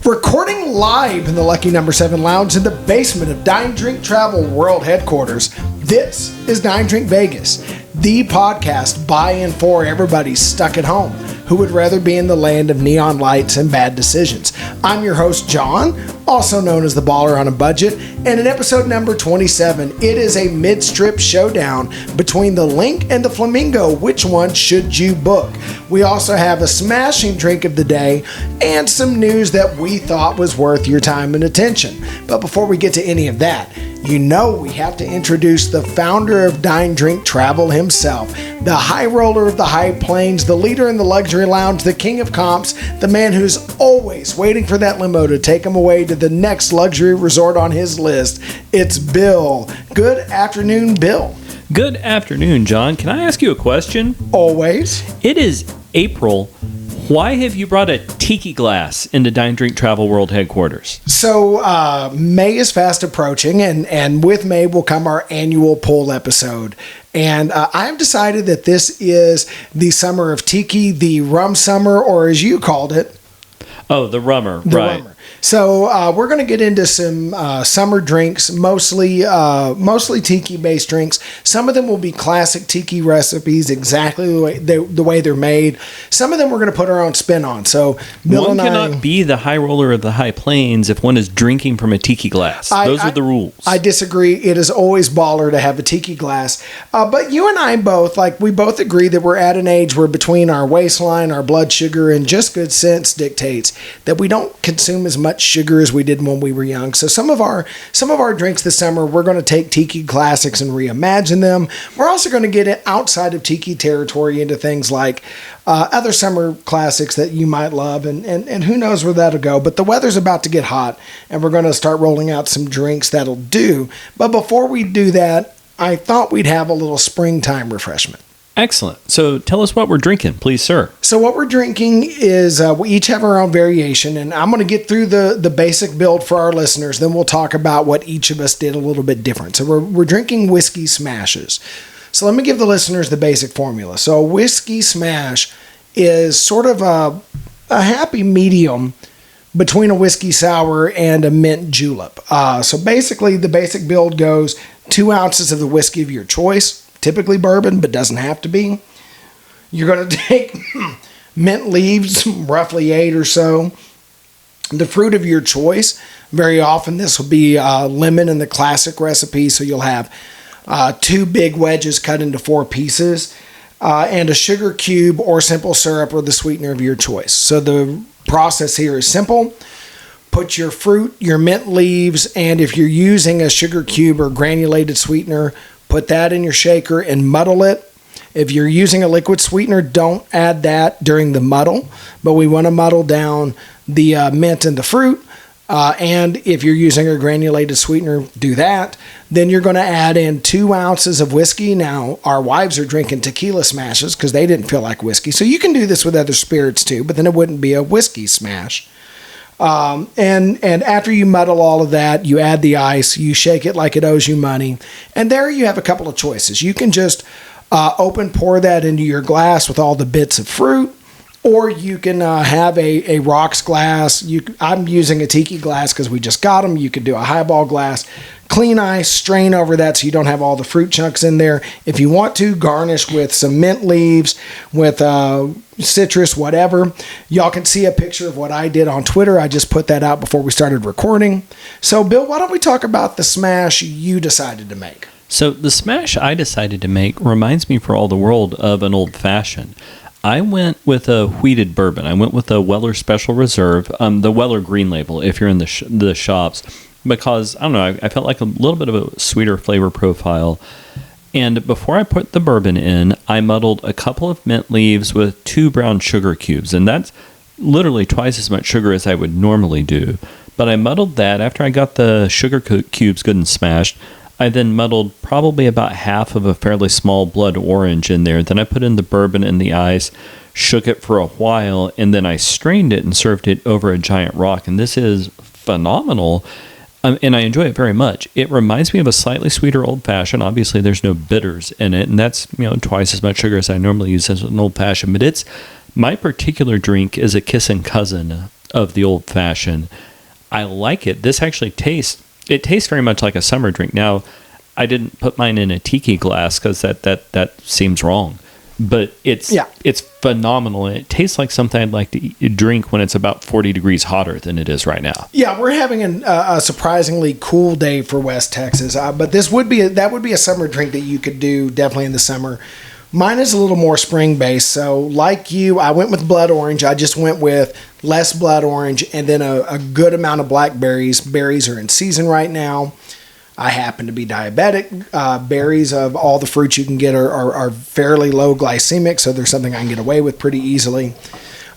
Recording live in the Lucky Number 7 Lounge in the basement of Dine Drink Travel World Headquarters, this is Dine Drink Vegas, the podcast by and for everybody stuck at home who would rather be in the land of neon lights and bad decisions. I'm your host, John, also known as the Baller on a Budget, and in episode number 27, it is a mid-strip showdown between the Linq and the Flamingo. Which one should you book? We also have a smashing drink of the day and some news that we thought was worth your time and attention. But before we get to any of that, you know we have to introduce the founder of Dine Drink Travel himself, the high roller of the high plains, the leader in the luxury lounge, the king of comps, the man who's always waiting for that limo to take him away to the next luxury resort on his list. It's Bill. Good afternoon, Bill. Good afternoon, John. Can I ask you a question? Always. It is April. Why have you brought a tiki glass into Dine Drink Travel World Headquarters? So May is fast approaching, and with May will come our annual poll episode. And I've decided that this is the summer of tiki, the rum summer, or as you called it. Oh, the rummer, the right. Rummer. So we're going to get into some summer drinks, mostly tiki-based drinks. Some of them will be classic tiki recipes, exactly the way they're made. Some of them we're going to put our own spin on. So Bill one cannot be the high roller of the high plains if one is drinking from a tiki glass. Those are the rules. I disagree. It is always baller to have a tiki glass. But you and I both, we both agree that we're at an age where between our waistline, our blood sugar, and just good sense dictates that we don't consume as much sugar as we did when we were young. So some of our drinks this summer, we're going to take tiki classics and reimagine them. We're also going to get it outside of tiki territory into things like other summer classics that you might love, and who knows where that'll go. But the weather's about to get hot, and we're going to start rolling out some drinks that'll do. But before we do that, I thought we'd have a little springtime refreshment. Excellent. So tell us what we're drinking, please, sir. So what we're drinking is we each have our own variation, and I'm going to get through the basic build for our listeners. Then we'll talk about what each of us did a little bit different. So we're drinking whiskey smashes. So let me give the listeners the basic formula. So a whiskey smash is sort of a happy medium between a whiskey sour and a mint julep. So basically the basic build goes 2 ounces of the whiskey of your choice, typically bourbon, but doesn't have to be. You're going to take mint leaves, roughly 8 or so. The fruit of your choice, very often this will be lemon in the classic recipe, so you'll have 2 big wedges cut into 4 pieces, and a sugar cube or simple syrup or the sweetener of your choice. So the process here is simple. Put your fruit, your mint leaves, and if you're using a sugar cube or granulated sweetener, put that in your shaker and muddle it. If you're using a liquid sweetener, don't add that during the muddle, but we want to muddle down the mint and the fruit. And if you're using a granulated sweetener, do that. Then you're going to add in 2 ounces of whiskey. Now, our wives are drinking tequila smashes because they didn't feel like whiskey. So you can do this with other spirits too, but then it wouldn't be a whiskey smash. And after you muddle all of that, you add the ice, you shake it like it owes you money. And there you have a couple of choices. You can just pour that into your glass with all the bits of fruit, or you can have a rocks glass. I'm using a tiki glass because we just got them. You could do a highball glass. Clean ice, strain over that so you don't have all the fruit chunks in there. If you want to, garnish with some mint leaves, with citrus, whatever. Y'all can see a picture of what I did on Twitter. I just put that out before we started recording. So, Bill, why don't we talk about the smash you decided to make? So the smash I decided to make reminds me for all the world of an old-fashioned. I went with a wheated bourbon. I went with a Weller Special Reserve, the Weller Green Label, if you're in the shops. Because, I don't know, I felt like a little bit of a sweeter flavor profile. And before I put the bourbon in, I muddled a couple of mint leaves with 2 brown sugar cubes. And that's literally twice as much sugar as I would normally do. But I muddled that. After I got the sugar cubes good and smashed, I then muddled probably about half of a fairly small blood orange in there. Then I put in the bourbon and the ice, shook it for a while, and then I strained it and served it over a giant rock. And this is phenomenal. And I enjoy it very much. It reminds me of a slightly sweeter old-fashioned. Obviously, there's no bitters in it, and that's twice as much sugar as I normally use as an old-fashioned. But my particular drink is a kissing cousin of the old fashioned. I like it. This actually tastes very much like a summer drink. Now, I didn't put mine in a tiki glass because that seems wrong. But it's phenomenal, and it tastes like something I'd like to drink when it's about 40 degrees hotter than it is right now. Yeah, we're having a surprisingly cool day for West Texas, but that would be a summer drink that you could do definitely in the summer. Mine is a little more spring-based, so like you, I went with blood orange. I just went with less blood orange and then a good amount of blackberries. Berries are in season right now. I happen to be diabetic. Berries of all the fruits you can get are fairly low glycemic, so there's something I can get away with pretty easily.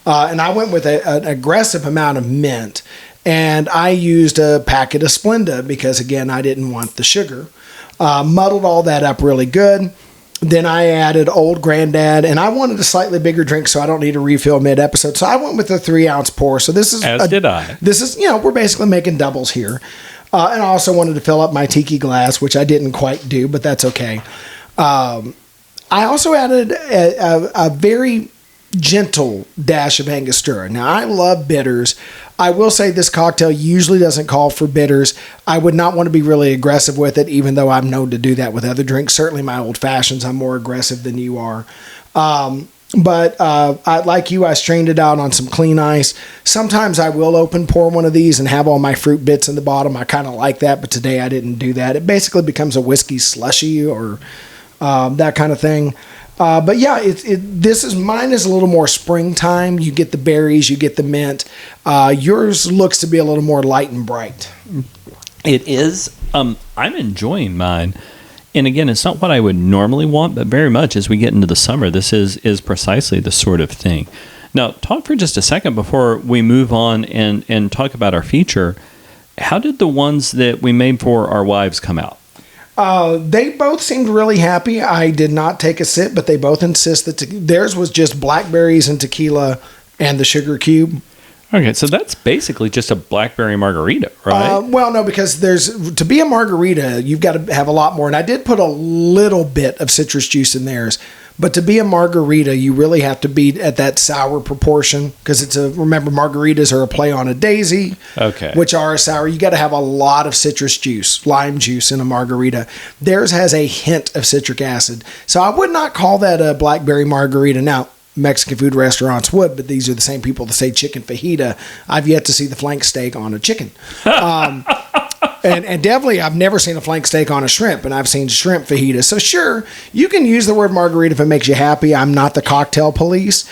And I went with an aggressive amount of mint, and I used a packet of Splenda because, again, I didn't want the sugar. Muddled all that up really good. Then I added Old Grandad, and I wanted a slightly bigger drink, so I don't need a refill mid-episode. So I went with a 3-ounce pour. So this is did I. This is, we're basically making doubles here. And I also wanted to fill up my tiki glass, which I didn't quite do, but that's okay. I also added a very gentle dash of Angostura. Now, I love bitters. I will say this cocktail usually doesn't call for bitters. I would not want to be really aggressive with it, even though I'm known to do that with other drinks. Certainly my old fashions, I'm more aggressive than you are. But like you, I strained it out on some clean ice. Sometimes I will open pour one of these and have all my fruit bits in the bottom. I kind of like that, but today I didn't do that. It basically becomes a whiskey slushy or that kind of thing. But yeah, mine is a little more springtime. You get the berries, you get the mint. Yours looks to be a little more light and bright. It is. I'm enjoying mine. And again, it's not what I would normally want, but very much as we get into the summer, this is precisely the sort of thing. Now, talk for just a second before we move on and talk about our feature. How did the ones that we made for our wives come out? They both seemed really happy. I did not take a sip, but they both insist that theirs was just blackberries and tequila and the sugar cube. Okay, so that's basically just a blackberry margarita, right? Well, no, because to be a margarita, you've got to have a lot more. And I did put a little bit of citrus juice in theirs. But to be a margarita, you really have to be at that sour proportion because remember, margaritas are a play on a daisy, okay, which are a sour. You got to have a lot of citrus juice, lime juice in a margarita. Theirs has a hint of citric acid. So I would not call that a blackberry margarita. Now, Mexican food restaurants would, but these are the same people that say chicken fajita. I've yet to see the flank steak on a chicken. And definitely, I've never seen a flank steak on a shrimp, and I've seen shrimp fajita. So sure, you can use the word margarita if it makes you happy. I'm not the cocktail police.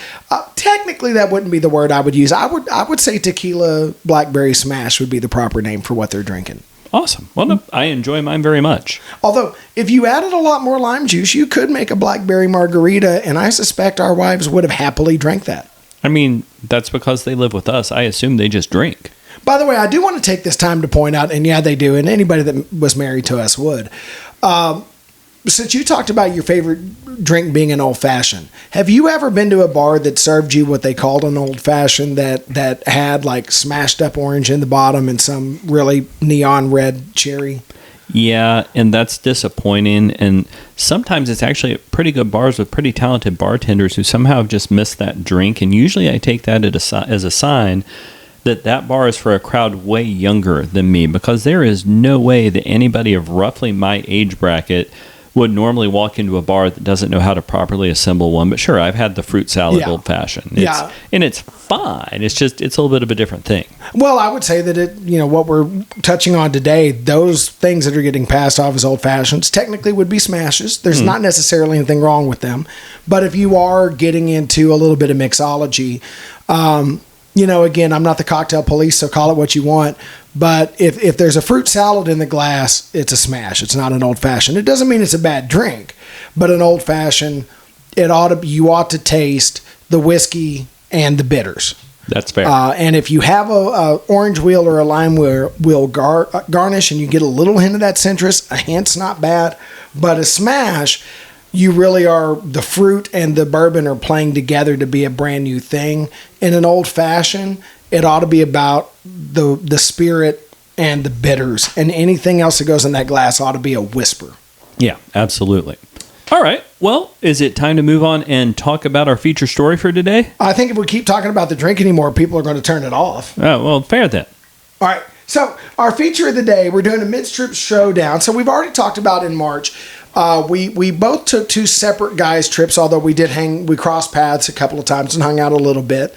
Technically, that wouldn't be the word I would use. I would say tequila blackberry smash would be the proper name for what they're drinking. Awesome. Well, no, I enjoy mine very much. Although, if you added a lot more lime juice, you could make a blackberry margarita, and I suspect our wives would have happily drank that. I mean, that's because they live with us. I assume they just drink. By the way, I do want to take this time to point out, and yeah, they do, and anybody that was married to us would. Since you talked about your favorite drink being an old-fashioned, have you ever been to a bar that served you what they called an old-fashioned that had like smashed up orange in the bottom and some really neon red cherry? Yeah, and that's disappointing. And sometimes it's actually at pretty good bars with pretty talented bartenders who somehow have just missed that drink. And usually I take that as a sign that bar is for a crowd way younger than me, because there is no way that anybody of roughly my age bracket would normally walk into a bar that doesn't know how to properly assemble one. But sure, I've had the fruit salad old fashioned. And it's fine. It's a little bit of a different thing. Well, I would say that what we're touching on today, those things that are getting passed off as old fashions technically would be smashes. There's not necessarily anything wrong with them. But if you are getting into a little bit of mixology, again, I'm not the cocktail police, so call it what you want. But if there's a fruit salad in the glass, it's a smash. It's not an old fashioned. It doesn't mean it's a bad drink, but an old fashioned, you ought to taste the whiskey and the bitters. That's fair. And if you have a orange wheel or a lime wheel garnish, and you get a little hint of that citrus, a hint's not bad. But a smash, you really are, the fruit and the bourbon are playing together to be a brand new thing. In an old fashioned, it ought to be about the spirit and the bitters, and anything else that goes in that glass ought to be a whisper. Yeah, absolutely. All right. Well, is it time to move on and talk about our feature story for today? I think if we keep talking about the drink anymore, people are going to turn it off. Oh, well, fair then. All right. So our feature of the day, we're doing a mid-strip showdown. So we've already talked about in March. We both took two separate guys' trips, although we crossed paths a couple of times and hung out a little bit.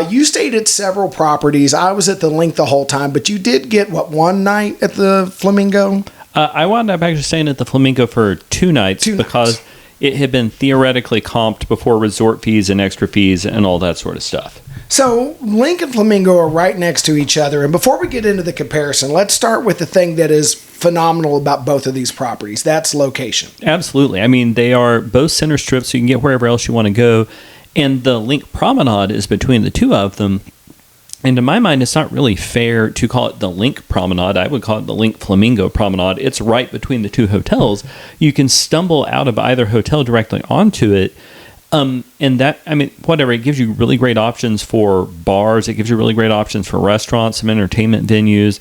You stayed at several properties. I was at the Linq the whole time, but you did get, one night at the Flamingo? I wound up actually staying at the Flamingo for 2 nights because it had been theoretically comped before resort fees and extra fees and all that sort of stuff. So Linq and Flamingo are right next to each other. And before we get into the comparison, let's start with the thing that is phenomenal about both of these properties. That's location. Absolutely. I mean, they are both center strips, so you can get wherever else you want to go. And the Linq Promenade is between the two of them. And to my mind, it's not really fair to call it the Linq Promenade. I would call it the Linq Flamingo Promenade. It's right between the two hotels. You can stumble out of either hotel directly onto it. And that, I mean, whatever, it gives you really great options for bars. It gives you really great options for restaurants, some entertainment venues.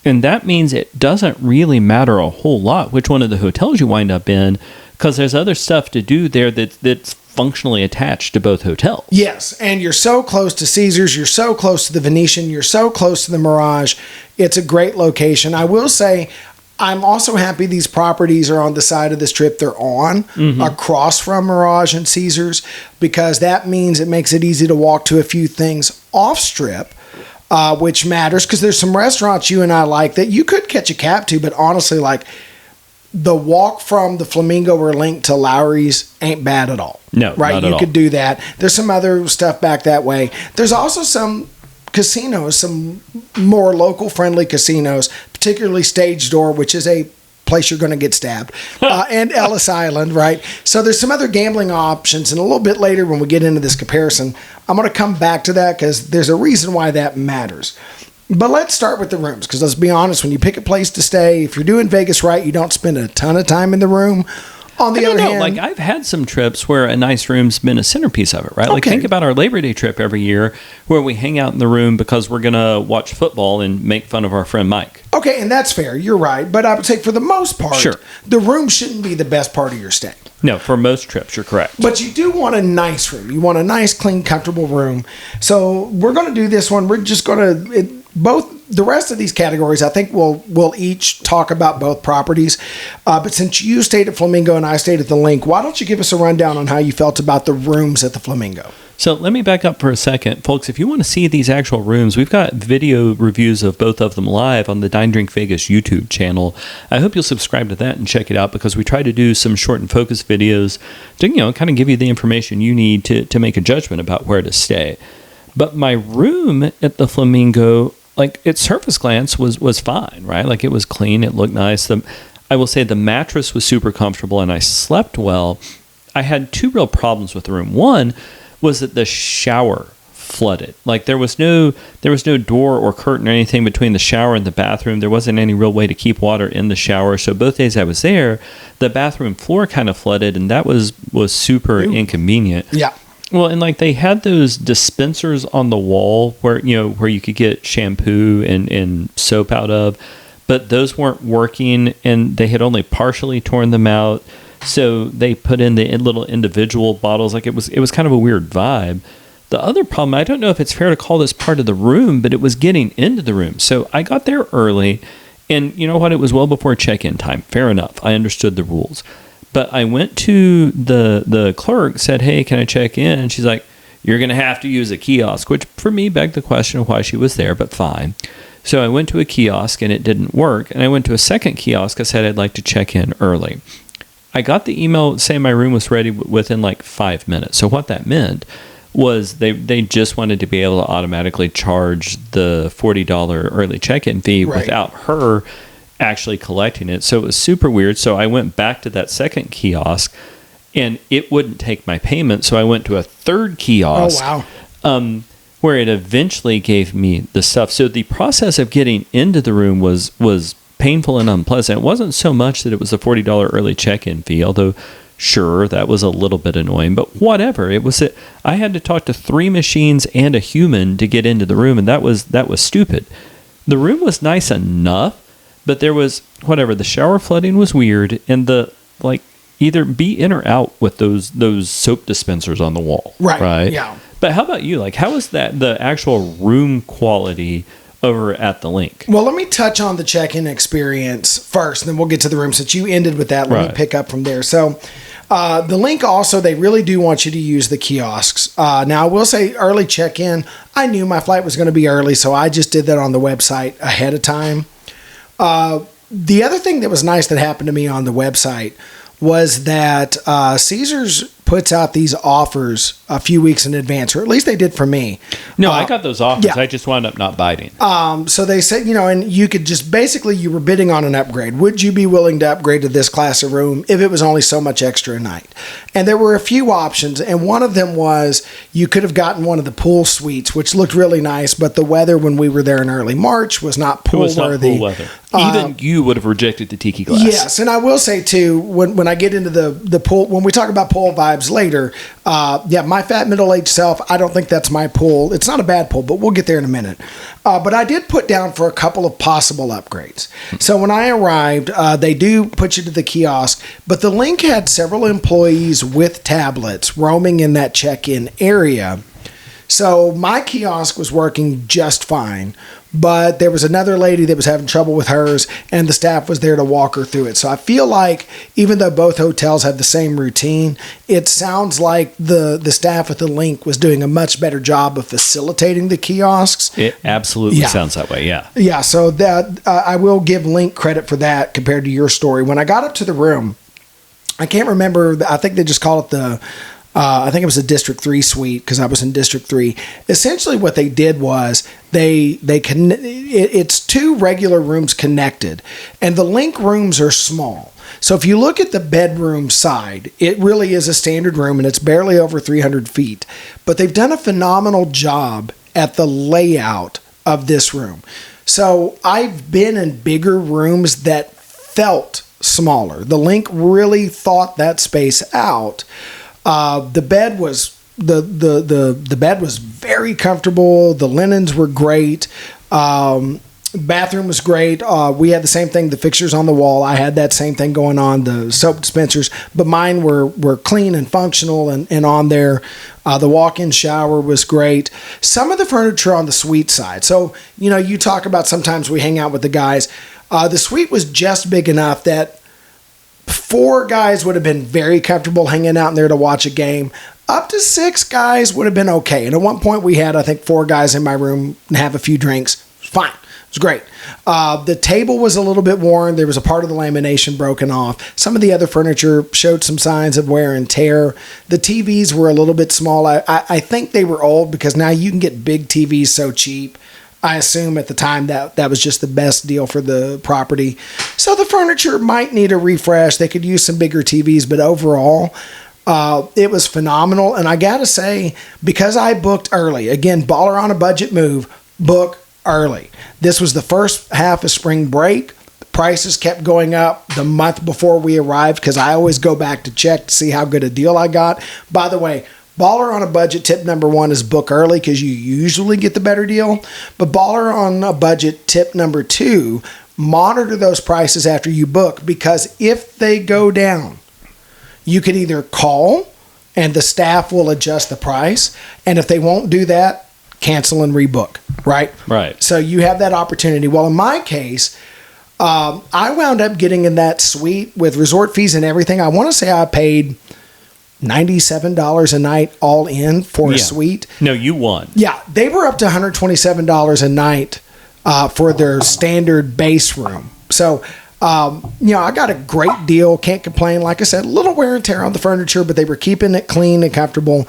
And that means it doesn't really matter a whole lot which one of the hotels you wind up in, because there's other stuff to do there that's functionally attached to both hotels. Yes, and you're so close to Caesars, you're so close to the Venetian, you're so close to the Mirage. It's a great location. I will say, I'm also happy these properties are on the side of the strip they're on, across from Mirage and Caesars, because that means it makes it easy to walk to a few things off strip, which matters, because there's some restaurants you and I like that you could catch a cab to, but honestly, like, the walk from the Flamingo or Linq to Lowry's ain't bad at all. No, right? not at You all. could do that. There's some other stuff back that way. There's also some casinos, some more local friendly casinos, particularly Stage Door, which is a place you're going to get stabbed, and Ellis Island, right? So there's some other gambling options, and a little bit later when we get into this comparison, I'm going to come back to that because there's a reason why that matters. But let's start with the rooms, because let's be honest, when you pick a place to stay, if you're doing Vegas right, you don't spend a ton of time in the room. On the other hand, like, I've had some trips where a nice room's been a centerpiece of it, right? Like, think about our Labor Day trip every year where we hang out in the room because we're going to watch football and make fun of our friend Mike. Okay, and that's fair. You're right. But I would say for the most part, the room shouldn't be the best part of your stay. No, for most trips, you're correct. But you do want a nice room. You want a nice, clean, comfortable room. So we're going to do this one. We're just going to... both the rest of these categories, I think we'll each talk about both properties. But since you stayed at Flamingo and I stayed at the Linq, why don't you give us a rundown on how you felt about the rooms at the Flamingo? So let me back up for a second. Folks, if you want to see these actual rooms, we've got video reviews of both of them live on the Dine Drink Vegas YouTube channel. I hope you'll subscribe to that and check it out, because we try to do some short and focused videos to, kind of give you the information you need to make a judgment about where to stay. But my room at the Flamingo, like, its surface glance was fine, right? Like, it was clean, it looked nice. I will say the mattress was super comfortable and I slept well. I had two real problems with the room. One was that the shower flooded. Like, there was no door or curtain or anything between the shower and the bathroom. There wasn't any real way to keep water in the shower. So both days I was there, the bathroom floor kind of flooded, and that was super inconvenient. Yeah. Well, and like, they had those dispensers on the wall where you could get shampoo and soap out of, but those weren't working, and they had only partially torn them out. So they put in the little individual bottles. Like, it was kind of a weird vibe. The other problem, I don't know if it's fair to call this part of the room, but it was getting into the room. So I got there early, and you know what? It was well before check-in time. Fair enough. I understood the rules. But I went to the clerk, said, "Hey, can I check in?" And she's like, "You're going to have to use a kiosk," which for me begged the question of why she was there, but fine. So I went to a kiosk and it didn't work. And I went to a second kiosk. I said I'd like to check in early. I got the email saying my room was ready within like 5 minutes. So what that meant was they just wanted to be able to automatically charge the $40 early check-in fee without her actually collecting it. So it was super weird. So I went back to that second kiosk and it wouldn't take my payment. So I went to a third kiosk. Oh, wow. Where it eventually gave me the stuff. So the process of getting into the room was painful and unpleasant. It wasn't so much that it was a $40 early check-in fee, although sure, that was a little bit annoying, but whatever. I had to talk to 3 machines and a human to get into the room, and that was stupid. The room was nice enough, but there was, the shower flooding was weird, and either be in or out with those soap dispensers on the wall. Right. Yeah. But how about you? Like, how is that the actual room quality over at the Linq? Well, let me touch on the check-in experience first, and then we'll get to the room. Since you ended with that, let me pick up from there. So the Linq also, they really do want you to use the kiosks. Now, I will say early check-in, I knew my flight was going to be early, so I just did that on the website ahead of time. The other thing that was nice that happened to me on the website was that Caesars puts out these offers a few weeks in advance, or at least they did for me. No, I got those offers. Yeah. I just wound up not biting. So they said, and you could just basically, you were bidding on an upgrade. Would you be willing to upgrade to this class of room if it was only so much extra a night? And there were a few options, and one of them was you could have gotten one of the pool suites, which looked really nice, but the weather when we were there in early March was not pool worthy. Pool weather. Even you would have rejected the tiki glass. Yes, and I will say too, when I get into the pool, when we talk about pool vibes later, my fat middle-aged self, I don't think that's my pool. It's not a bad pool, but we'll get there in a minute. But I did put down for a couple of possible upgrades. So when I arrived, they do put you to the kiosk, but the Linq had several employees with tablets roaming in that check-in area. So my kiosk was working just fine, but there was another lady that was having trouble with hers, and the staff was there to walk her through it. So I feel like even though both hotels have the same routine, it sounds like the staff at the Linq was doing a much better job of facilitating the kiosks. It absolutely sounds that way, yeah. Yeah, so that I will give Linq credit for that compared to your story. When I got up to the room, I can't remember, I think they just call it I think it was a District 3 suite because I was in District 3. Essentially what they did was it's two regular rooms connected, and the Linq rooms are small. So if you look at the bedroom side, it really is a standard room, and it's barely over 300 feet. But they've done a phenomenal job at the layout of this room. So I've been in bigger rooms that felt smaller. The Linq really thought that space out. The bed was the bed was very comfortable. The linens were great. Bathroom was great. We had the same thing. The fixtures on the wall, I had that same thing going on. The soap dispensers, but mine were clean and functional and on there. The walk-in shower was great. Some of the furniture on the suite side. So you talk about sometimes we hang out with the guys. The suite was just big enough that 4 guys would have been very comfortable hanging out in there to watch a game. Up to 6 guys would have been okay. And at one point we had, I think, 4 guys in my room and have a few drinks. It was fine. It was great. The table was a little bit worn. There was a part of the lamination broken off. Some of the other furniture showed some signs of wear and tear. The TVs were a little bit small. I think they were old because now you can get big TVs so cheap. I assume at the time that was just the best deal for the property. So the furniture might need a refresh. They could use some bigger TVs, but overall, it was phenomenal. And I got to say, because I booked early, again, baller on a budget move, book early. This was the first half of spring break. The prices kept going up the month before we arrived because I always go back to check to see how good a deal I got. By the way, baller on a budget tip number 1 is book early because you usually get the better deal. But baller on a budget tip number 2, monitor those prices after you book, because if they go down, you can either call and the staff will adjust the price. And if they won't do that, cancel and rebook, right? Right. So you have that opportunity. Well, in my case, I wound up getting in that suite with resort fees and everything. I want to say I paid $97 a night all in for a suite. No, you won. Yeah, they were up to $127 a night for their standard base room. So, I got a great deal. Can't complain. Like I said, a little wear and tear on the furniture, but they were keeping it clean and comfortable.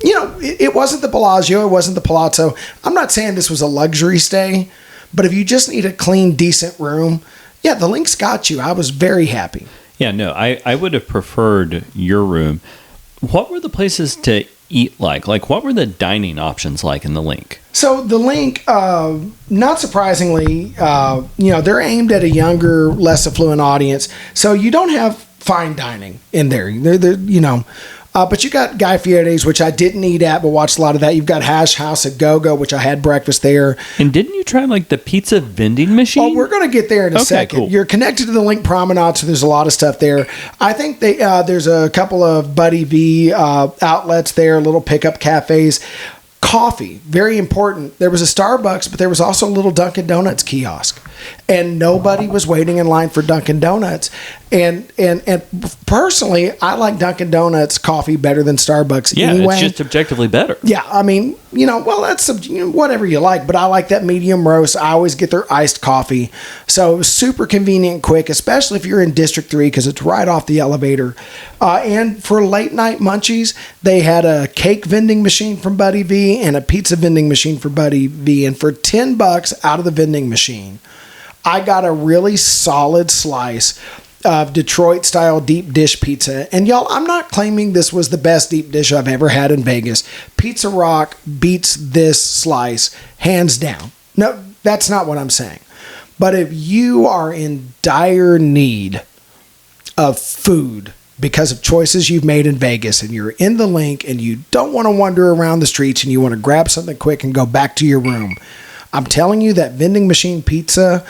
It wasn't the Bellagio. It wasn't the Palazzo. I'm not saying this was a luxury stay, but if you just need a clean, decent room, the Linq's got you. I was very happy. Yeah, no, I would have preferred your room. What were the places to eat like? Like, what were the dining options like in the Linq? So the Linq, not surprisingly, they're aimed at a younger, less affluent audience. So you don't have fine dining in there. But you got Guy Fieri's, which I didn't eat at, but watched a lot of that. You've got Hash House at Go-Go, which I had breakfast there. And didn't you try like the pizza vending machine? Oh, we're going to get there in a second. Cool. You're connected to the Linq Promenade, so there's a lot of stuff there. I think there's a couple of Buddy V outlets there, little pickup cafes. Coffee, very important. There was a Starbucks, but there was also a little Dunkin' Donuts kiosk, and nobody was waiting in line for Dunkin' Donuts. And personally, I like Dunkin' Donuts coffee better than Starbucks. Yeah, anyway. It's just objectively better. Yeah, I mean, well, that's whatever you like, but I like that medium roast. I always get their iced coffee, so it was super convenient, and quick, especially if you're in District 3 because it's right off the elevator. And for late night munchies, they had a cake vending machine from Buddy V and a pizza vending machine for Buddy V. And for $10 out of the vending machine, I got a really solid slice of Detroit style deep dish pizza. And y'all, I'm not claiming this was the best deep dish I've ever had in Vegas. Pizza Rock beats this slice hands down. No, that's not what I'm saying. But if you are in dire need of food because of choices you've made in Vegas and you're in the Linq and you don't want to wander around the streets and you want to grab something quick and go back to your room, I'm telling you that vending machine pizza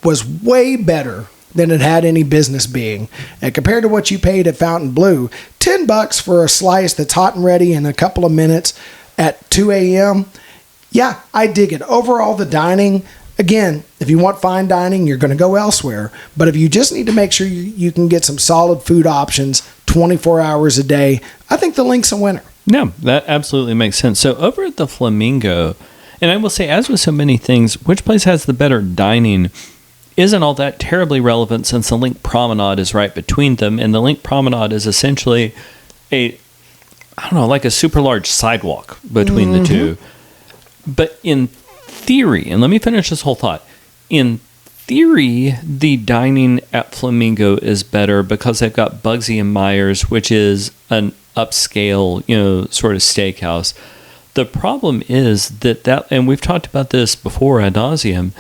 was way better than it had any business being. And compared to what you paid at Fountain Blue, $10 for a slice that's hot and ready in a couple of minutes at 2 a.m., yeah, I dig it. Overall, the dining, again, if you want fine dining, you're going to go elsewhere. But if you just need to make sure you can get some solid food options 24 hours a day, I think the Linq's a winner. No, that absolutely makes sense. So over at the Flamingo, and I will say, as with so many things, which place has the better dining isn't all that terribly relevant since the Linq Promenade is right between them. And the Linq Promenade is essentially like a super large sidewalk between the two. But in theory, and let me finish this whole thought. In theory, the dining at Flamingo is better because they've got Bugsy and Myers, which is an upscale, sort of steakhouse. The problem is that, and we've talked about this before ad nauseum,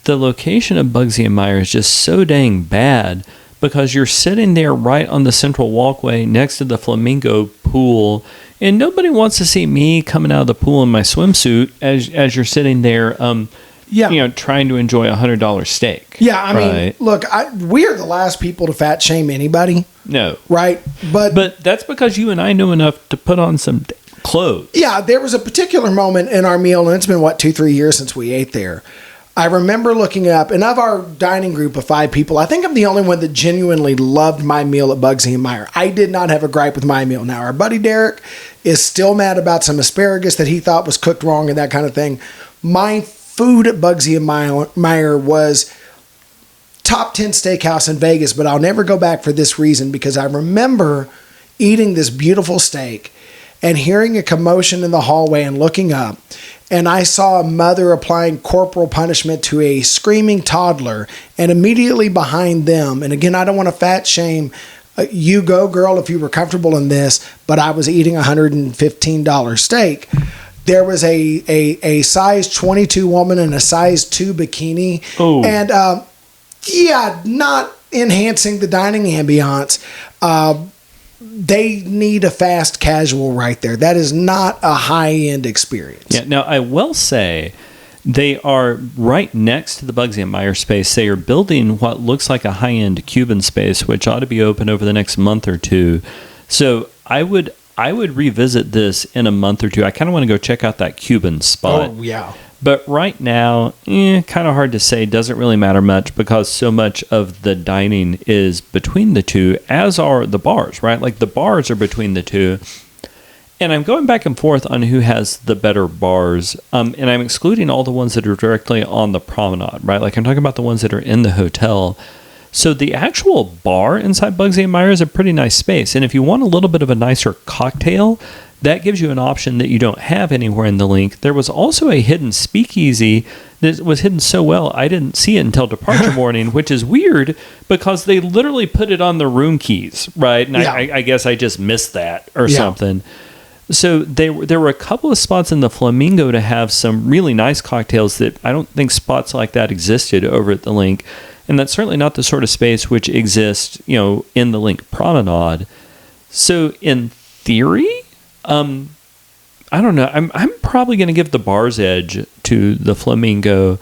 the location of Bugsy and Myers is just so dang bad because you're sitting there right on the central walkway next to the Flamingo pool, and nobody wants to see me coming out of the pool in my swimsuit as you're sitting there, trying to enjoy a $100 steak. Yeah, I mean, look, we are the last people to fat shame anybody. No, right? But that's because you and I know enough to put on some clothes. Yeah, there was a particular moment in our meal, and it's been 2-3 years since we ate there. I remember looking up, and of our dining group of 5 people, I think I'm the only one that genuinely loved my meal at Bugsy and Meyer. I did not have a gripe with my meal. Now, our buddy Derek is still mad about some asparagus that he thought was cooked wrong and that kind of thing. My food at Bugsy and Meyer was top 10 steakhouse in Vegas, but I'll never go back for this reason, because I remember eating this beautiful steak and hearing a commotion in the hallway and looking up, and I saw a mother applying corporal punishment to a screaming toddler, and immediately behind them, and again, I don't want to fat shame you, go girl, if you were comfortable in this, but I was eating a $115 steak. There was a size 22 woman in a size 2 bikini, and not enhancing the dining ambiance. They need a fast casual right there. That is not a high-end experience. Yeah. Now, I will say they are right next to the Bugsy and Meyer space. They are building what looks like a high-end Cuban space, which ought to be open over the next month or two. So I would revisit this in a month or two. I kind of want to go check out that Cuban spot. Oh, yeah. But right now, kind of hard to say. Doesn't really matter much because so much of the dining is between the two, as are the bars, right? Like the bars are between the two. And I'm going back and forth on who has the better bars. And I'm excluding all the ones that are directly on the promenade, right? Like I'm talking about the ones that are in the hotel. So the actual bar inside Bugsy and Meyer is a pretty nice space. And if you want a little bit of a nicer cocktail, that gives you an option that you don't have anywhere in the Linq. There was also a hidden speakeasy that was hidden so well I didn't see it until departure morning, which is weird because they literally put it on the room keys, right? And yeah. I guess I just missed that or something. So there were a couple of spots in the Flamingo to have some really nice cocktails that I don't think spots like that existed over at the Linq. And that's certainly not the sort of space which exists, in the Linq Promenade. So in theory, I don't know. I'm probably going to give the bar's edge to the Flamingo,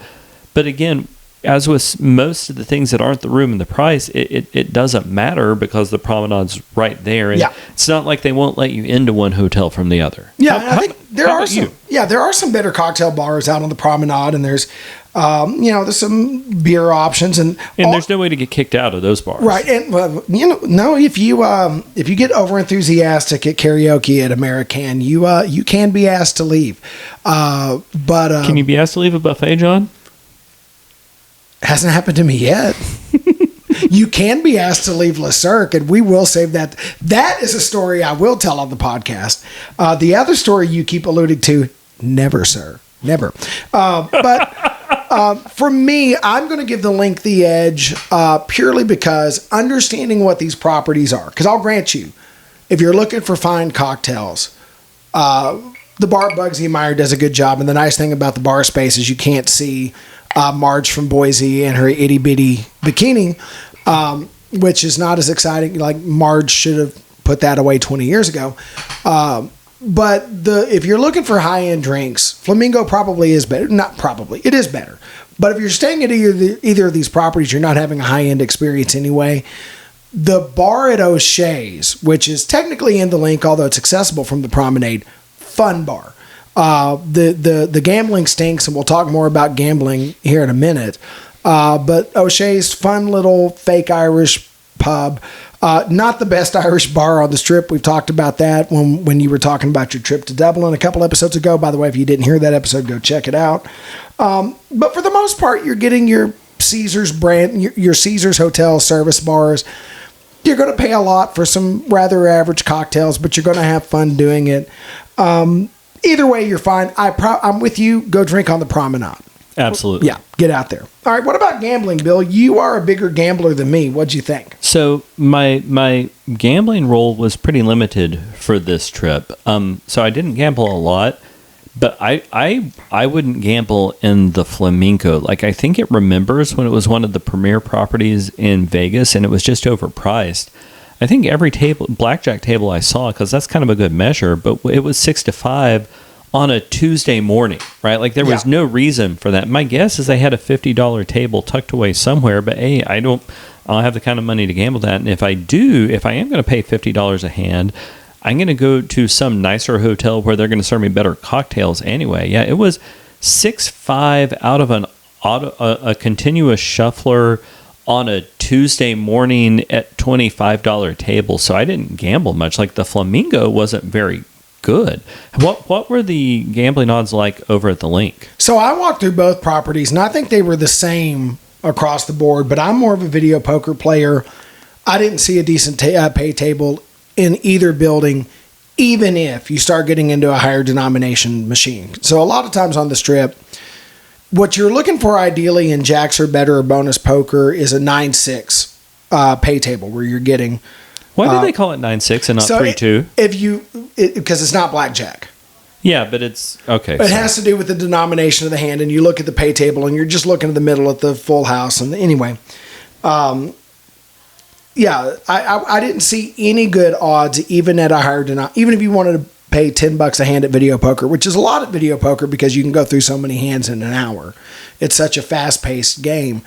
but again, as with most of the things that aren't the room and the price, it doesn't matter because the promenade's right there, and it's not like they won't let you into one hotel from the other. Yeah, I think there are some. Yeah, there are some better cocktail bars out on the promenade, and there's, there's some beer options, and there's no way to get kicked out of those bars, right? And if you get over enthusiastic at karaoke at American, you can be asked to leave. But can you be asked to leave a buffet, John? Hasn't happened to me yet. You can be asked to leave Le Cirque, and we will save that. That is a story I will tell on the podcast. The other story you keep alluding to, never, sir. Never. But for me, I'm going to give the Linq the edge purely because understanding what these properties are. Because I'll grant you, if you're looking for fine cocktails, the bar at Bugsy Meyer does a good job. And the nice thing about the bar space is you can't see Marge from Boise and her itty bitty bikini, which is not as exciting. Like Marge should have put that away 20 years ago. But if you're looking for high end drinks, Flamingo probably is better. Not probably, it is better. But if you're staying at either of these properties, you're not having a high end experience anyway. The bar at O'Shea's, which is technically in the Linq, although it's accessible from the promenade, fun bar. The gambling stinks, and we'll talk more about gambling here in a minute. But O'Shea's, fun little fake Irish pub. Not the best Irish bar on the Strip. We've talked about that when you were talking about your trip to Dublin a couple episodes ago. By the way, if you didn't hear that episode, go check it out. But for the most part, you're getting your Caesars brand, your Caesars hotel service bars. You're going to pay a lot for some rather average cocktails, but you're going to have fun doing it. Either way, you're fine. I'm with you. Go drink on the promenade. Absolutely. Yeah, get out there. All right, what about gambling, Bill? You are a bigger gambler than me. What'd you think? So my gambling role was pretty limited for this trip. So I didn't gamble a lot, but I wouldn't gamble in the Flamingo. Like, I think it remembers when it was one of the premier properties in Vegas and it was just overpriced. I think every blackjack table I saw, because that's kind of a good measure, but it was 6 to 5 on a Tuesday morning, right? Like, there was no reason for that. My guess is they had a $50 table tucked away somewhere, but hey, I don't have the kind of money to gamble that. And if I am going to pay $50 a hand, I'm going to go to some nicer hotel where they're going to serve me better cocktails anyway. Yeah, it was 6-5 out of a continuous shuffler on a Tuesday morning at $25 table. So I didn't gamble much. Like, the Flamingo wasn't very good. What were the gambling odds like over at the Linq? So I walked through both properties, and I think they were the same across the board, but I'm more of a video poker player. I didn't see a decent pay table in either building, even if you start getting into a higher denomination machine. So a lot of times on the Strip, what you're looking for ideally in Jacks or Better or Bonus Poker is a 9-6 pay table where you're getting... Why do they call it 9-6 and not 3-2? Because it's not blackjack. Yeah, but it's... Okay. It has to do with the denomination of the hand, and you look at the pay table, and you're just looking at the middle at the full house. And anyway, I didn't see any good odds, even at a higher denomination. Even if you wanted to pay $10 a hand at video poker, which is a lot at video poker because you can go through so many hands in an hour. It's such a fast-paced game.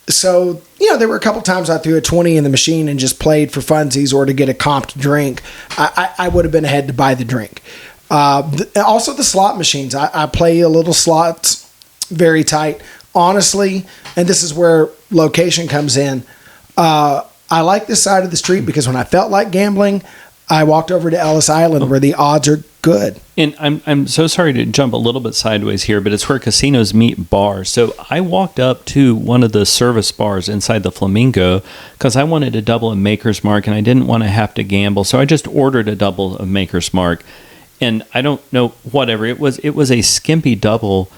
So, there were a couple times I threw a 20 in the machine and just played for funsies or to get a comped drink. I would have been ahead to buy the drink. Also, the slot machines. I play a little slots very tight. Honestly, and this is where location comes in, I like this side of the street because when I felt like gambling, I walked over to Ellis Island where the odds are good. And I'm so sorry to jump a little bit sideways here, but it's where casinos meet bars. So I walked up to one of the service bars inside the Flamingo because I wanted a double of Maker's Mark and I didn't want to have to gamble. So I just ordered a double of Maker's Mark. And I don't know, whatever. It was a skimpy double.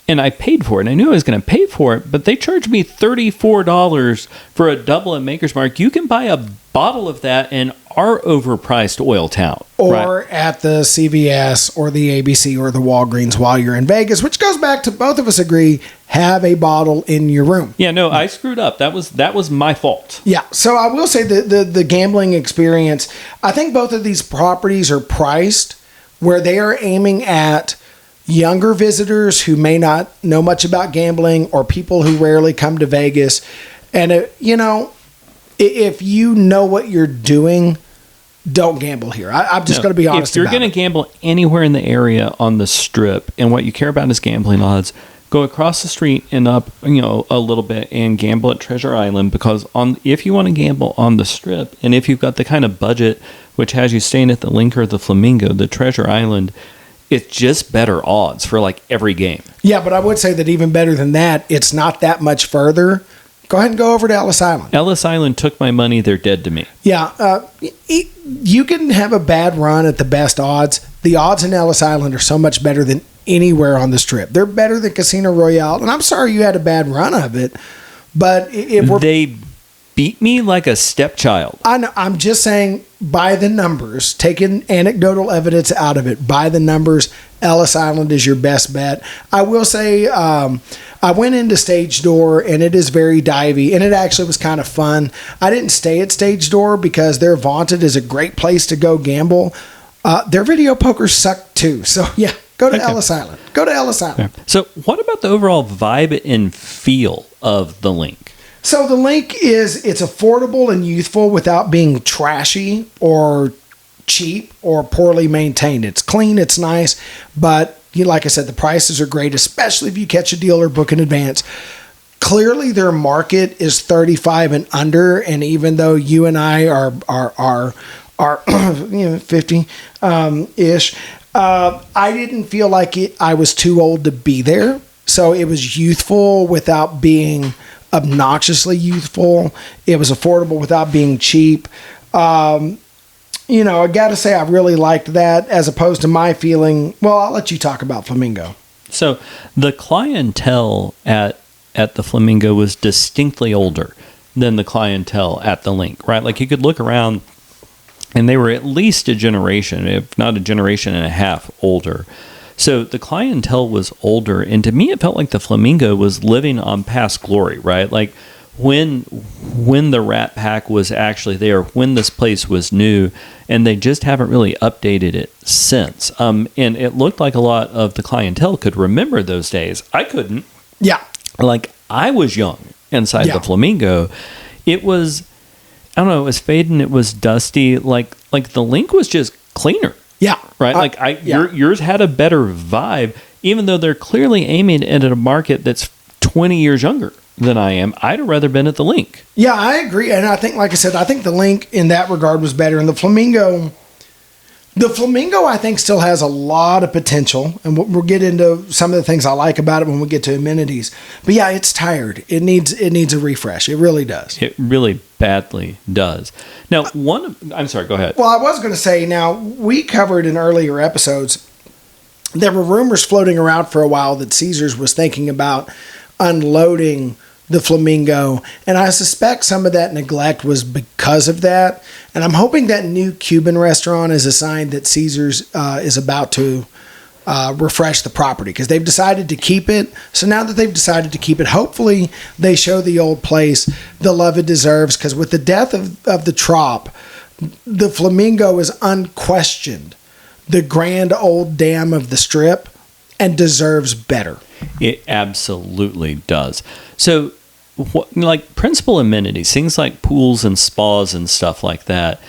And I paid for it. And I knew I was going to pay for it, but they charged me $34 for a double at Maker's Mark. You can buy a bottle of that in our overpriced Oil Town. Or at the CVS or the ABC or the Walgreens while you're in Vegas, which goes back to both of us agree, have a bottle in your room. Yeah, no, I screwed up. That was my fault. Yeah, so I will say the gambling experience, I think both of these properties are priced where they are aiming at younger visitors who may not know much about gambling or people who rarely come to Vegas. And, if you know what you're doing, don't gamble here. I'm just going to be honest. If you're going to gamble anywhere in the area on the Strip and what you care about is gambling odds, go across the street and up, a little bit and gamble at Treasure Island, because if you want to gamble on the Strip and if you've got the kind of budget which has you staying at the Linq or the Flamingo, the Treasure Island, it's just better odds for like every game. Yeah, but I would say that even better than that, it's not that much further. Go ahead and go over to Ellis Island. Ellis Island took my money. They're dead to me. Yeah, you can have a bad run at the best odds. The odds in Ellis Island are so much better than anywhere on the Strip. They're better than Casino Royale. And I'm sorry you had a bad run of it, but they beat me like a stepchild. I know. I'm just saying, by the numbers, taking anecdotal evidence out of it, by the numbers, Ellis Island is your best bet. I will say, I went into Stage Door, and it is very divey, and it actually was kind of fun. I didn't stay at Stage Door because they're vaunted as a great place to go gamble. Their video poker sucked too. So, yeah, go to Ellis Island. Go to Ellis Island. Okay. So, what about the overall vibe and feel of the Linq? So the Linq it's affordable and youthful without being trashy or cheap or poorly maintained. It's clean, it's nice, but like I said, the prices are great, especially if you catch a deal or book in advance. Clearly, their market is 35 and under, and even though you and I are 50 ish, I didn't feel like I was too old to be there. So it was youthful without being obnoxiously youthful. It was affordable without being cheap. I got to say I really liked that, as opposed to my feeling. Well, I'll let you talk about Flamingo. So the clientele at the Flamingo was distinctly older than the clientele at the Linq, right? Like, you could look around and they were at least a generation, if not a generation and a half older. So the clientele was older, and to me it felt like the Flamingo was living on past glory, right? Like when the Rat Pack was actually there, when this place was new, and they just haven't really updated it since. And it looked like a lot of the clientele could remember those days. I couldn't. Yeah. Like, I was young inside the Flamingo. It was, I don't know, it was fading, it was dusty. Like the Linq was just cleaner. Yeah. Right? Yours had a better vibe, even though they're clearly aiming at a market that's 20 years younger than I am. I'd have rather been at the Linq. Yeah, I agree. And I think, like I said, I think the Linq in that regard was better. And the Flamingo, I think, still has a lot of potential. And we'll get into some of the things I like about it when we get to amenities. But yeah, it's tired. It needs a refresh. It really does. It really badly does. Now, I'm sorry, go ahead. Well, I was going to say, now, we covered in earlier episodes, there were rumors floating around for a while that Caesars was thinking about unloading the Flamingo, and I suspect some of that neglect was because of that. And I'm hoping that new Cuban restaurant is a sign that Caesars is about to refresh the property, because they've decided to keep it. So now that they've decided to keep it, hopefully they show the old place the love it deserves, because with the death of the Trop, the Flamingo is unquestioned the grand old dam of the Strip and deserves better. It absolutely does. So, like principal amenities, things like pools and spas and stuff like that,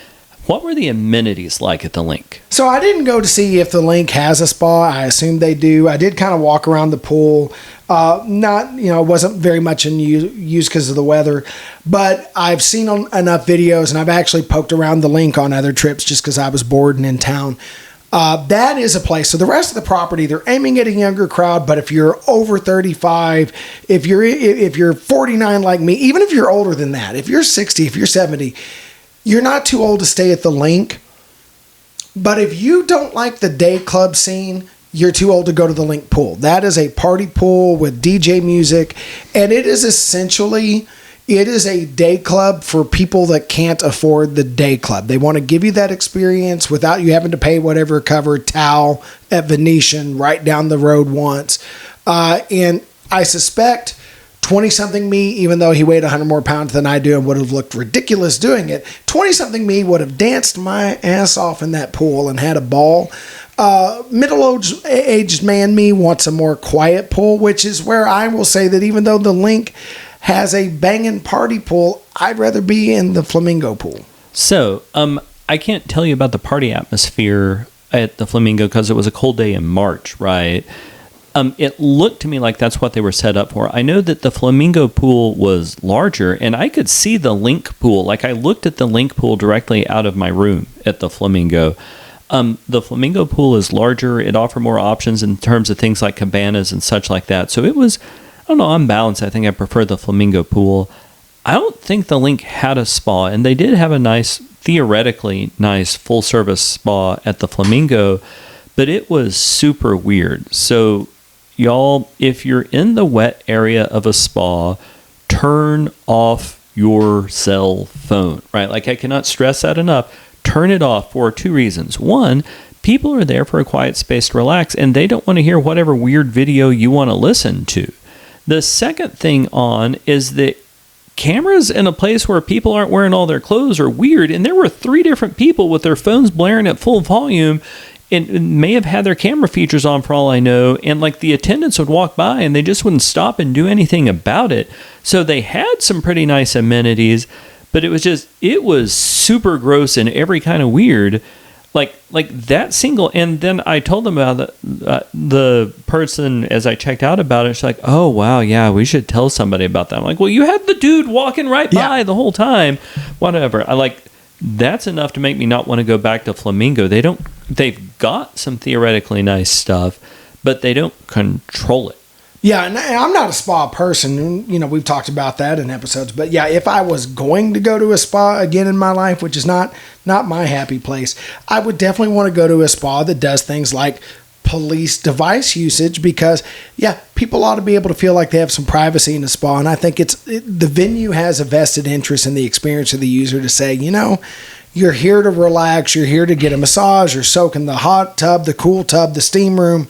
what were the amenities like at the Linq? So I didn't go to see if the Linq has a spa. I assume they do. I did kind of walk around the pool. Wasn't very much in use because of the weather. But I've seen enough videos, and I've actually poked around the Linq on other trips just because I was bored and in town. That is a place. So the rest of the property, they're aiming at a younger crowd. But if you're over 35, if you're 49 like me, even if you're older than that, if you're 60, if you're 70, you're not too old to stay at the Linq. But if you don't like the day club scene, you're too old to go to the Linq pool. That is a party pool with DJ music, and it is essentially... It is a day club for people that can't afford the day club. They want to give you that experience without you having to pay whatever cover towel at Venetian right down the road once. And I suspect 20-something me, even though he weighed 100 more pounds than I do and would have looked ridiculous doing it, 20-something me would have danced my ass off in that pool and had a ball. Middle-aged man me wants a more quiet pool, which is where I will say that even though the Linq has a banging party pool, I'd rather be in the Flamingo pool. So, I can't tell you about the party atmosphere at the Flamingo because it was a cold day in March, right? It looked to me like that's what they were set up for. I know that the Flamingo pool was larger, and I could see the Linq pool. Like, I looked at the Linq pool directly out of my room at the Flamingo. The Flamingo pool is larger. It offered more options in terms of things like cabanas and such like that. So it was... I don't know, on balance, I think I prefer the Flamingo pool. I don't think the Linq had a spa, and they did have a nice, theoretically nice full-service spa at the Flamingo, but it was super weird. So, y'all, if you're in the wet area of a spa, turn off your cell phone, right? Like, I cannot stress that enough. Turn it off for 2 reasons. One, people are there for a quiet space to relax, and they don't want to hear whatever weird video you want to listen to. The second thing on is that cameras in a place where people aren't wearing all their clothes are weird. And there were 3 different people with their phones blaring at full volume and may have had their camera features on for all I know. And like the attendants would walk by and they just wouldn't stop and do anything about it. So they had some pretty nice amenities, but it was super gross and every kind of weird. Like that single, and then I told them about the person as I checked out about it. She's like, "Oh wow, yeah, we should tell somebody about that." I'm like, "Well, you had the dude walking right by the whole time, whatever." That's enough to make me not want to go back to Flamingo. They've got some theoretically nice stuff, but they don't control it. Yeah, and I'm not a spa person. You know, we've talked about that in episodes. But yeah, if I was going to go to a spa again in my life, which is not my happy place, I would definitely want to go to a spa that does things like police device usage because, yeah, people ought to be able to feel like they have some privacy in a spa. And I think the venue has a vested interest in the experience of the user to say, you know, you're here to relax, you're here to get a massage, you're soaking the hot tub, the cool tub, the steam room.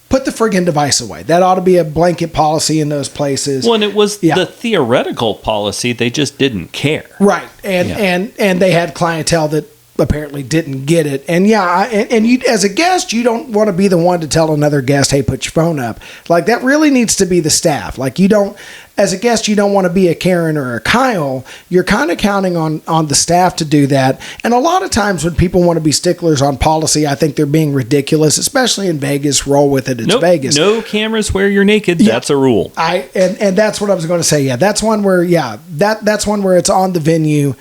Put the friggin' device away. That ought to be a blanket policy in those places. Well, and it was the theoretical policy. They just didn't care. Right. And they had clientele that apparently didn't get it. And and you, as a guest, you don't want to be the one to tell another guest, hey, put your phone up. Like, that really needs to be the staff. Like, as a guest, you don't want to be a Karen or a Kyle. You're kind of counting on the staff to do that. And a lot of times when people want to be sticklers on policy, I think they're being ridiculous, especially in Vegas. Roll with it. It's Vegas. No cameras where you're naked. Yeah. That's a rule. And that's what I was going to say. Yeah, that's one where, that's one where it's on the venue.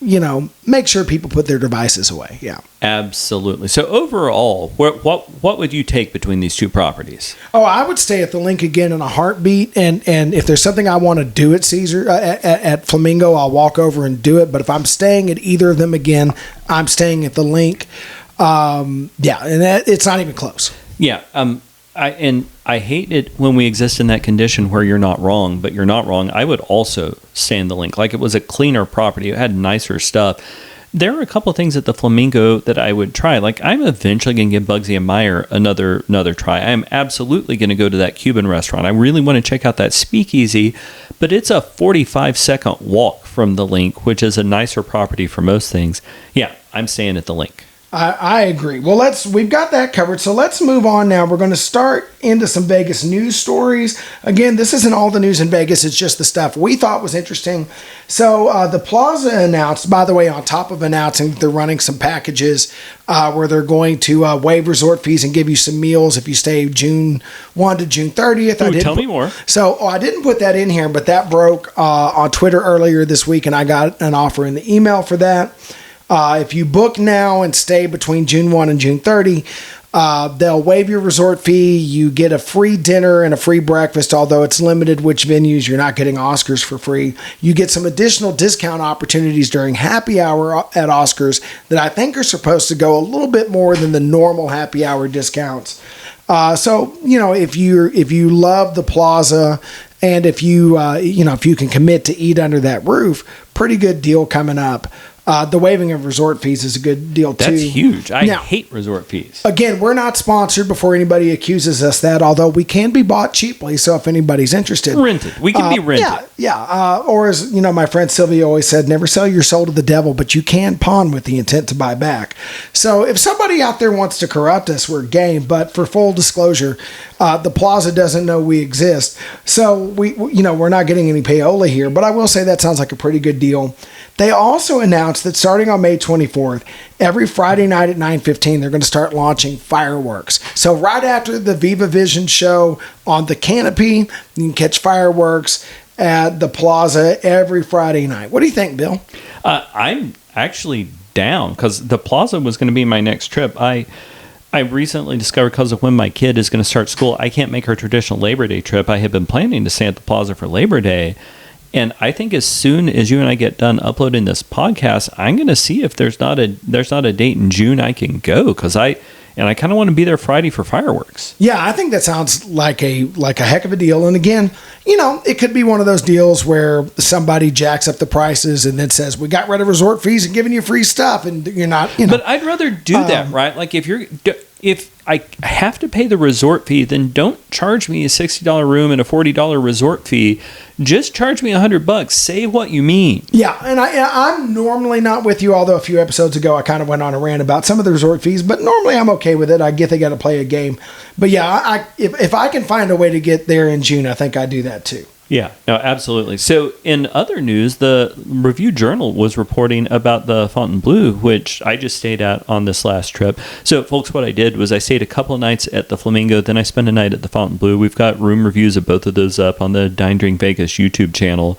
You know, make sure people put their devices away. Yeah, absolutely. So overall, what would you take between these 2 properties? Oh, I would stay at the Linq again in a heartbeat. And if there's something I want to do at Caesar at Flamingo, I'll walk over and do it. But if I'm staying at either of them again, I'm staying at the Linq. And it's not even close. Yeah. I hate it when we exist in that condition where you're not wrong, but you're not wrong. I would also stay in the Linq. Like, it was a cleaner property. It had nicer stuff. There are a couple of things at the Flamingo that I would try. Like, I'm eventually going to give Bugsy and Meyer another try. I am absolutely going to go to that Cuban restaurant. I really want to check out that speakeasy, but it's a 45-second walk from the Linq, which is a nicer property for most things. Yeah, I'm staying at the Linq. I agree. Well, we've got that covered. So let's move on now. We're going to start into some Vegas news stories. Again, this isn't all the news in Vegas. It's just the stuff we thought was interesting. So the Plaza announced, by the way, on top of announcing they're running some packages where they're going to waive resort fees and give you some meals if you stay June 1 to June 30th. Tell me more. So I didn't put that in here, but that broke on Twitter earlier this week, and I got an offer in the email for that. If you book now and stay between June 1 and June 30, They'll waive your resort fee. You get a free dinner and a free breakfast, although it's limited which venues. You're not getting Oscars for free. You get some additional discount opportunities during happy hour at Oscars that I think are supposed to go a little bit more than the normal happy hour discounts. So, if you love the Plaza and if you can commit to eat under that roof, pretty good deal coming up. The waiving of resort fees is a good deal, too. That's huge. I hate resort fees. Again, we're not sponsored before anybody accuses us that, although we can be bought cheaply, so if anybody's interested. Rented. We can be rented. Yeah. Or as, my friend Sylvia always said, never sell your soul to the devil, but you can pawn with the intent to buy back. So if somebody out there wants to corrupt us, we're game. But for full disclosure, the Plaza doesn't know we exist. So we're not getting any payola here, but I will say that sounds like a pretty good deal. They also announced that starting on May 24th, every Friday night at 9:15, they're going to start launching fireworks. So right after the Viva Vision show on the canopy, you can catch fireworks at the Plaza every Friday night. What do you think, Bill? I'm actually down because the Plaza was going to be my next trip. I recently discovered because of when my kid is going to start school, I can't make her traditional Labor Day trip. I had been planning to stay at the Plaza for Labor Day. And I think as soon as you and I get done uploading this podcast, I'm going to see if there's not a date in June I can go because I kind of want to be there Friday for fireworks. Yeah, I think that sounds like a heck of a deal. And again, it could be one of those deals where somebody jacks up the prices and then says, we got rid of resort fees and giving you free stuff. And you're not, But I'd rather do that, right? Like if I have to pay the resort fee, then don't charge me a $60 room and a $40 resort fee. Just charge me $100. Say what you mean. Yeah, and I'm normally not with you, although a few episodes ago I kind of went on a rant about some of the resort fees, but normally I'm okay with it. I get they got to play a game. But yeah, if I can find a way to get there in June, I think I'd do that too. Yeah, no, absolutely. So in other news, the Review Journal was reporting about the Fontainebleau, which I just stayed at on this last trip. So folks, what I did was I stayed a couple of nights at the Flamingo, then I spent a night at the Fontainebleau. We've got room reviews of both of those up on the Dine Drink Vegas YouTube channel.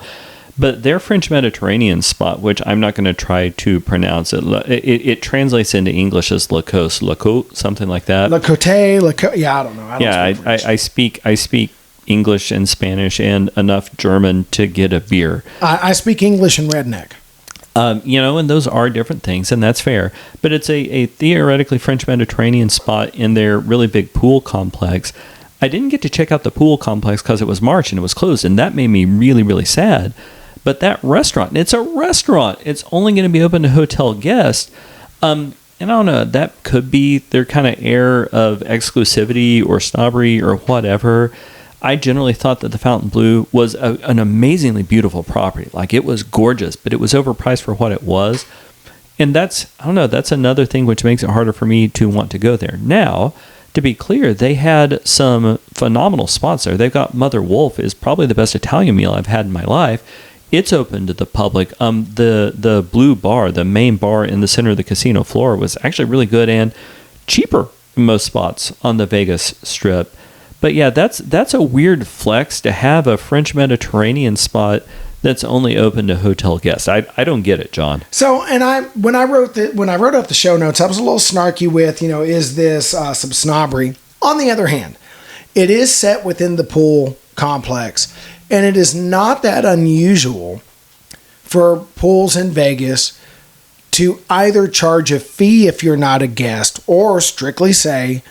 But their French Mediterranean spot, which I'm not going to try to pronounce it translates into English as La Côte, something like that. La Côte, yeah, I don't know. I speak English and Spanish and enough German to get a beer. I speak English and redneck. And those are different things, and that's fair. But it's a theoretically French Mediterranean spot in their really big pool complex. I didn't get to check out the pool complex because it was March and it was closed, and that made me really, really sad. But that restaurant, it's a restaurant. It's only going to be open to hotel guests. And I don't know, that could be their kind of air of exclusivity or snobbery or whatever. I generally thought that the Fontainebleau was an amazingly beautiful property. Like, it was gorgeous, but it was overpriced for what it was. And that's another thing which makes it harder for me to want to go there. Now, to be clear, they had some phenomenal spots there. They've got Mother Wolf is probably the best Italian meal I've had in my life. It's open to the public. The Blue Bar, the main bar in the center of the casino floor, was actually really good and cheaper in most spots on the Vegas Strip. But yeah, that's a weird flex to have a French Mediterranean spot that's only open to hotel guests. I don't get it, John. So, and when I wrote up the show notes, I was a little snarky with, is this some snobbery? On the other hand, it is set within the pool complex, and it is not that unusual for pools in Vegas to either charge a fee if you're not a guest or strictly say,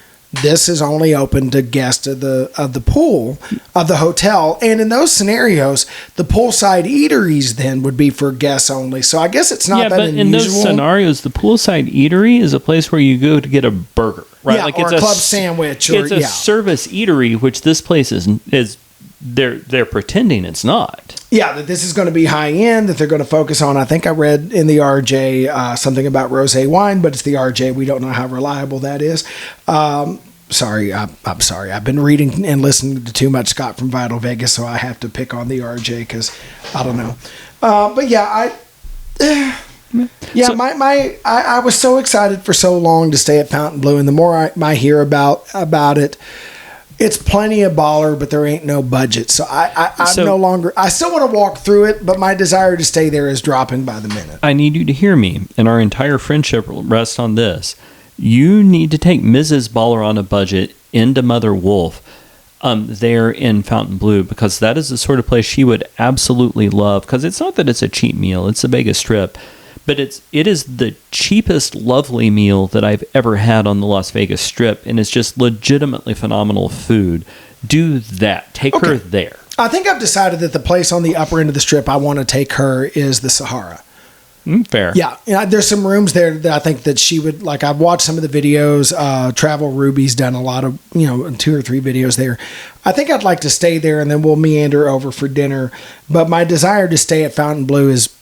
this is only open to guests of the pool, of the hotel. And in those scenarios, the poolside eateries then would be for guests only. So I guess it's not that unusual. Yeah, but in those scenarios, the poolside eatery is a place where you go to get a burger, right? Yeah, or it's a club sandwich. It's a service eatery, which this place is they're pretending it's not. Yeah, that this is going to be high end, that they're going to focus on. I think I read in the RJ something about rosé wine, but it's the RJ. We don't know how reliable that is. Sorry, I'm sorry. I've been reading and listening to too much Scott from Vital Vegas, so I have to pick on the RJ because I don't know. But yeah, I was so excited for so long to stay at Fontainebleau, and the more I hear about it, it's plenty of baller, but there ain't no budget. So I'm no longer. I still want to walk through it, but my desire to stay there is dropping by the minute. I need you to hear me, and our entire friendship rests on this. you need to take Mrs. Baller on a Budget into Mother Wolf there in Fontainebleau, because that is the sort of place she would absolutely love, because it's not that it's a cheap meal, it's the Vegas Strip, but it is the cheapest lovely meal that I've ever had on the Las Vegas Strip, and it's just legitimately phenomenal food. Do that. Take her there. I think I've decided that the place on the upper end of the Strip I want to take her is the Sahara. Fair. Yeah, there's some rooms there that I think that she would like. I've watched some of the videos. Travel Ruby's done a lot of, 2 or 3 videos there. I think I'd like to stay there, and then we'll meander over for dinner. But my desire to stay at Fontainebleau is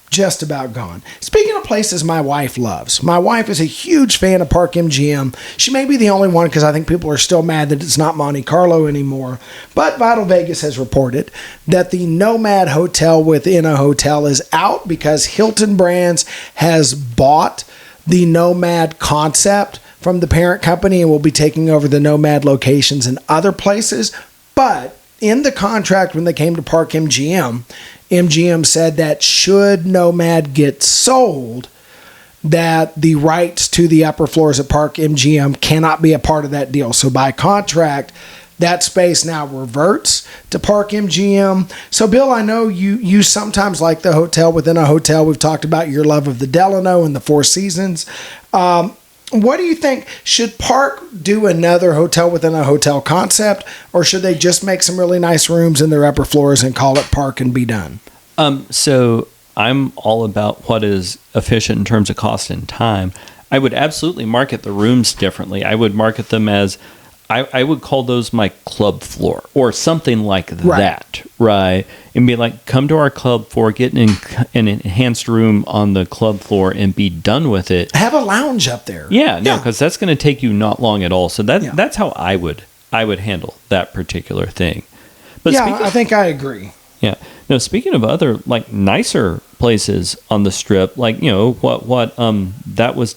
just about gone. Speaking of places my wife loves, my wife is a huge fan of Park MGM. She may be the only one, because I think people are still mad that it's not Monte Carlo anymore. But Vital Vegas has reported that the Nomad Hotel within a hotel is out, because Hilton Brands has bought the Nomad concept from the parent company and will be taking over the Nomad locations in other places. But in the contract, when they came to Park MGM, MGM said that should Nomad get sold, that the rights to the upper floors at Park MGM cannot be a part of that deal. So by contract, that space now reverts to Park MGM. So Bill, I know you sometimes like the hotel within a hotel. We've talked about your love of the Delano and the Four Seasons. What do you think? Should Park do another hotel within a hotel concept, or should they just make some really nice rooms in their upper floors and call it Park and be done? So I'm all about what is efficient in terms of cost and time. I would absolutely market the rooms differently. I would market them as, I would call those my club floor or something like that, right? And be like, come to our club floor, get an enhanced room on the club floor and be done with it. Have a lounge up there. Yeah, no, because that's going to take you not long at all. So that's how I would handle that particular thing. But I think I agree. Yeah. No, speaking of other like nicer places on the Strip, like Nomad was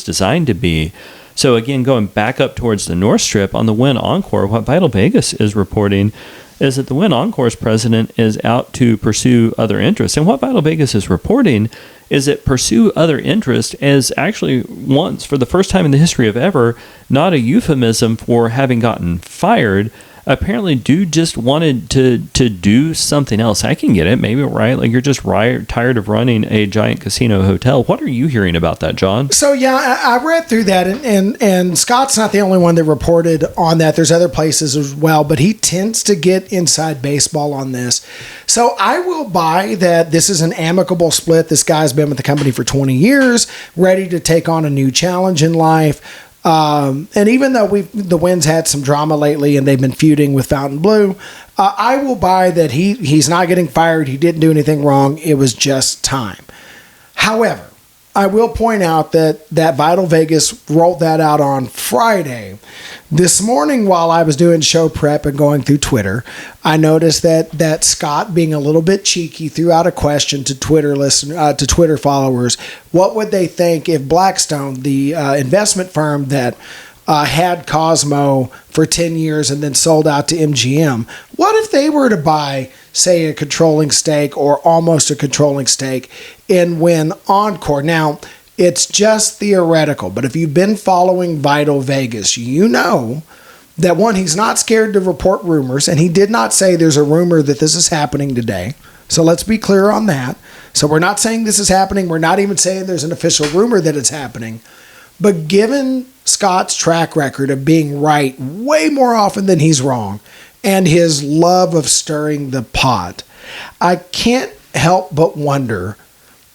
designed to be. So again, going back up towards the North Strip on the Wynn Encore, what Vital Vegas is reporting is that the Wynn Encore's president is out to pursue other interests. And what Vital Vegas is reporting is that pursue other interest is actually once, for the first time in the history of ever, not a euphemism for having gotten fired. Apparently, dude just wanted to do something else. I can get it, maybe, right? Like you're just tired of running a giant casino hotel. What are you hearing about that, John? So yeah, I read through that, and Scott's not the only one that reported on that. There's other places as well, but he tends to get inside baseball on this. So I will buy that this is an amicable split. This guy's been with the company for 20 years, ready to take on a new challenge in life. And even though the Wynn's had some drama lately and they've been feuding with Fontainebleau, I will buy that he's not getting fired. He didn't do anything wrong. It was just time. However, I will point out that Vital Vegas rolled that out on Friday. This morning, while I was doing show prep and going through Twitter, I noticed that Scott, being a little bit cheeky, threw out a question to Twitter followers. What would they think if Blackstone, the investment firm that had Cosmo for 10 years and then sold out to MGM, what if they were to buy, say, a controlling stake or almost a controlling stake in Wynn Encore? Now, it's just theoretical, but if you've been following Vital Vegas, you know that, one, he's not scared to report rumors, and he did not say there's a rumor that this is happening today. So let's be clear on that. So we're not saying this is happening. We're not even saying there's an official rumor that it's happening. But given Scott's track record of being right way more often than he's wrong, and his love of stirring the pot, I can't help but wonder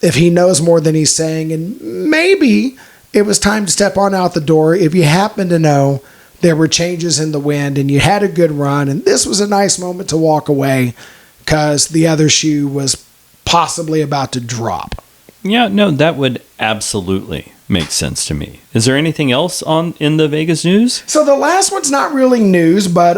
if he knows more than he's saying, and maybe it was time to step on out the door if you happen to know there were changes in the wind and you had a good run and this was a nice moment to walk away because the other shoe was possibly about to drop. Yeah, no, that would absolutely make sense to me. Is there anything else in the Vegas news? So the last one's not really news, but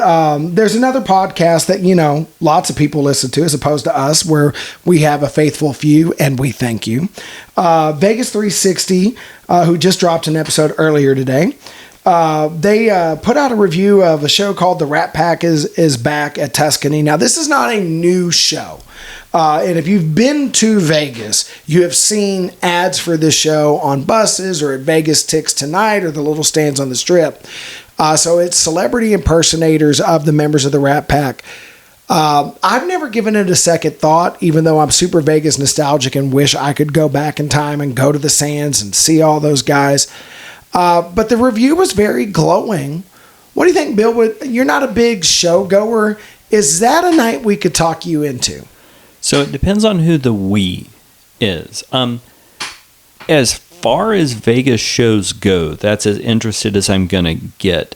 there's another podcast that, lots of people listen to as opposed to us, where we have a faithful few, and we thank you. Vegas 360, who just dropped an episode earlier today, They put out a review of a show called The Rat Pack is Back at Tuscany. Now, this is not a new show. And if you've been to Vegas, you have seen ads for this show on buses or at Vegas Ticks Tonight or the little stands on the Strip. So it's celebrity impersonators of the members of the Rat Pack. I've never given it a second thought, even though I'm super Vegas nostalgic and wish I could go back in time and go to the Sands and see all those guys. But the review was very glowing. What do you think, Bill? You're not a big show goer. Is that a night we could talk you into? So it depends on who the we is. As far as Vegas shows go, that's as interested as I'm going to get.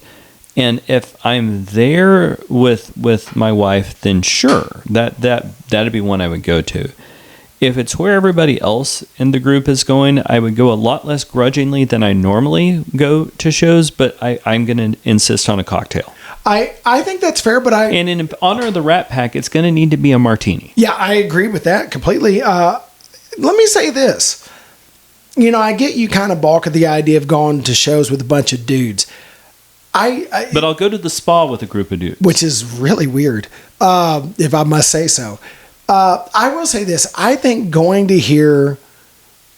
And if I'm there with my wife, then sure, that'd be one I would go to. If it's where everybody else in the group is going, I would go a lot less grudgingly than I normally go to shows, but I'm going to insist on a cocktail. I think that's fair, but And in honor of the Rat Pack, it's going to need to be a martini. Yeah, I agree with that completely. Let me say this. I get you kind of balk at the idea of going to shows with a bunch of dudes. But I'll go to the spa with a group of dudes. Which is really weird, if I must say so. I will say this. I think going to hear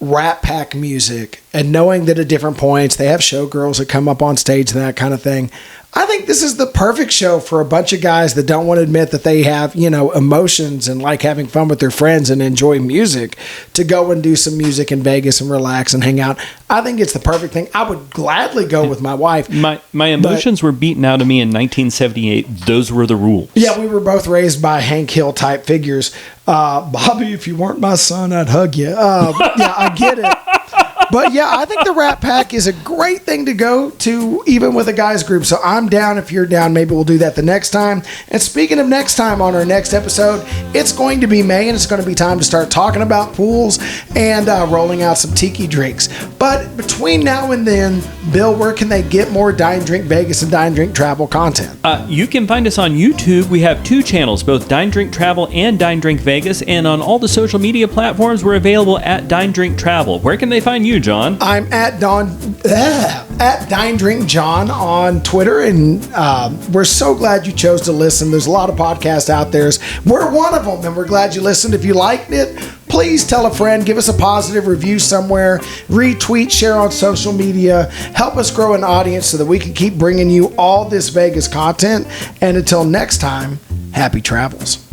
Rat Pack music and knowing that at different points they have showgirls that come up on stage and that kind of thing, I think this is the perfect show for a bunch of guys that don't want to admit that they have, emotions and like having fun with their friends and enjoy music to go and do some music in Vegas and relax and hang out. I think it's the perfect thing. I would gladly go with my wife. My emotions were beaten out of me in 1978. Those were the rules. Yeah, we were both raised by Hank Hill type figures. Bobby, if you weren't my son, I'd hug you. Yeah, I get it. But yeah, I think the Rat Pack is a great thing to go to, even with a guys group. So I'm down. If you're down, maybe we'll do that the next time. And speaking of next time, on our next episode, it's going to be May, and it's going to be time to start talking about pools and rolling out some tiki drinks. But between now and then, Bill, where can they get more Dine Drink Vegas and Dine Drink Travel content? You can find us on YouTube. We have 2 channels, both Dine Drink Travel and Dine Drink Vegas. And on all the social media platforms, we're available at Dine Drink Travel. Where can they find you, John? I'm at Dine Drink John on Twitter, and we're so glad you chose to listen. There's a lot of podcasts out there. We're one of them, and we're glad you listened. If you liked it, please tell a friend, give us a positive review somewhere, retweet, share on social media, help us grow an audience so that we can keep bringing you all this Vegas content. And until next time, happy travels.